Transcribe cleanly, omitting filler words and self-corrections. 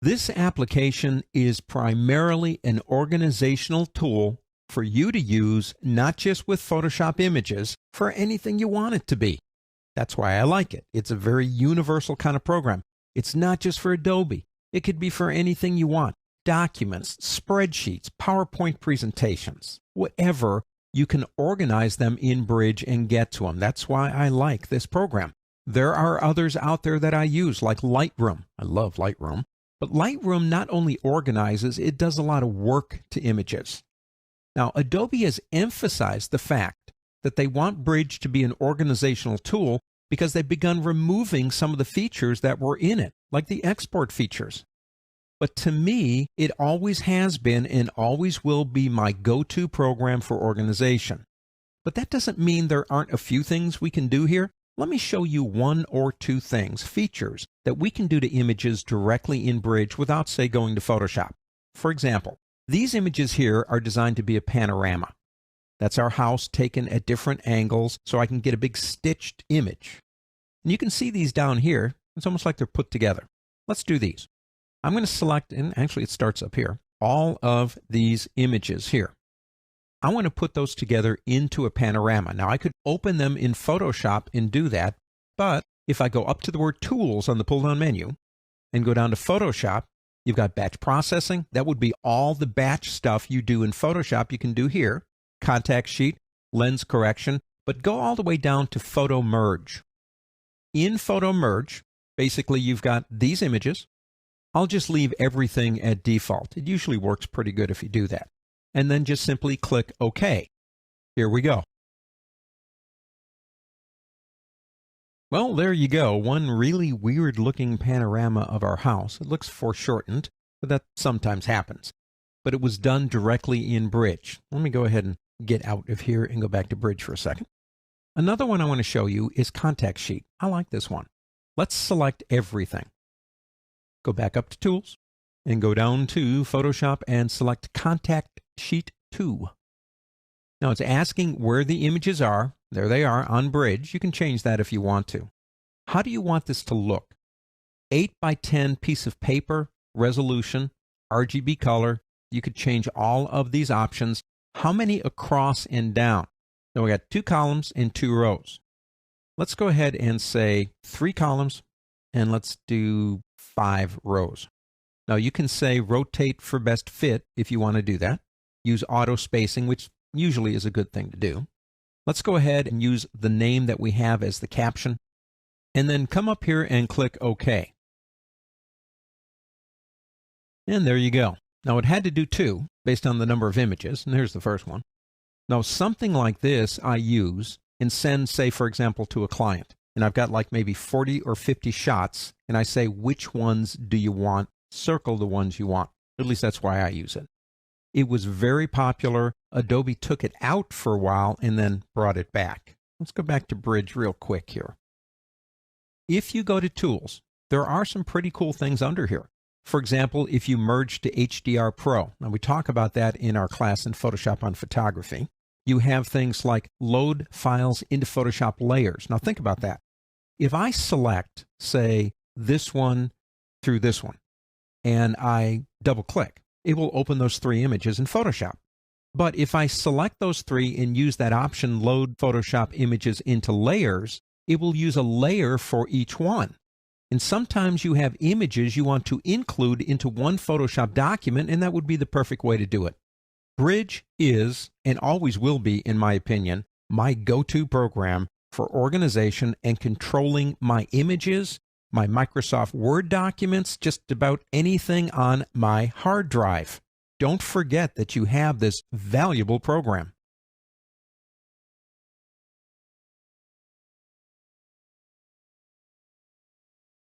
This application is primarily an organizational tool for you to use not just with Photoshop images, for anything you want it to be. That's why I like it. It's a very universal kind of program. It's not just for Adobe. It could be for anything you want. Documents, spreadsheets, PowerPoint presentations, whatever, you can organize them in Bridge and get to them. That's why I like this program. There are others out there that I use, like Lightroom. I love Lightroom. But Lightroom not only organizes, it does a lot of work to images. Now, Adobe has emphasized the fact that they want Bridge to be an organizational tool because they've begun removing some of the features that were in it, like the export features. But to me, it always has been and always will be my go-to program for organization. But that doesn't mean there aren't a few things we can do here. Let me show you one or two things, features, that we can do to images directly in Bridge without, say, going to Photoshop. For example, these images here are designed to be a panorama. That's our house taken at different angles so I can get a big stitched image. And you can see these down here. It's almost like they're put together. Let's do these. I'm going to select, and actually it starts up here, all of these images here. I want to put those together into a panorama. Now, I could open them in Photoshop and do that, but if I go up to the word Tools on the pull-down menu and go down to Photoshop, you've got batch processing. That would be all the batch stuff you do in Photoshop you can do here. Contact sheet, lens correction, but go all the way down to Photo Merge. In Photo Merge, basically you've got these images. I'll just leave everything at default. It usually works pretty good if you do that. And then just simply click OK. Here we go. Well, there you go. One really weird looking panorama of our house. It looks foreshortened, but that sometimes happens. But it was done directly in Bridge. Let me go ahead and get out of here and go back to Bridge for a second. Another one I want to show you is Contact Sheet. I like this one. Let's select everything. Go back up to Tools and go down to Photoshop and select Contact Sheet 2. Now it's asking where the images are. There they are on Bridge. You can change that if you want to. How do you want this to look? 8 by 10 piece of paper, resolution, RGB color. You could change all of these options. How many across and down? Now we got 2 columns and 2 rows. Let's go ahead and say 3 columns and let's do 5 rows. Now you can say rotate for best fit if you want to do that. Use auto spacing, which usually is a good thing to do. Let's go ahead and use the name that we have as the caption, and then come up here and click OK. And there you go. Now it had to do 2 based on the number of images, and here's the first one. Now something like this I use and send, say, for example, to a client. And I've got like maybe 40 or 50 shots, and I say, which ones do you want? Circle the ones you want. At least that's why I use it. It was very popular. Adobe took it out for a while and then brought it back. Let's go back to Bridge real quick here. If you go to Tools, there are some pretty cool things under here. For example, if you merge to HDR Pro, now we talk about that in our class in Photoshop on Photography, you have things like load files into Photoshop layers. Now think about that. If I select, say, this one through this one, and I double click, it will open those 3 images in Photoshop. But if I select those 3 and use that option, load Photoshop images into layers, it will use a layer for each one. And sometimes you have images you want to include into one Photoshop document, and that would be the perfect way to do it. Bridge is, and always will be, in my opinion, my go-to program for organization and controlling my images, my Microsoft Word documents, just about anything on my hard drive. Don't forget that you have this valuable program.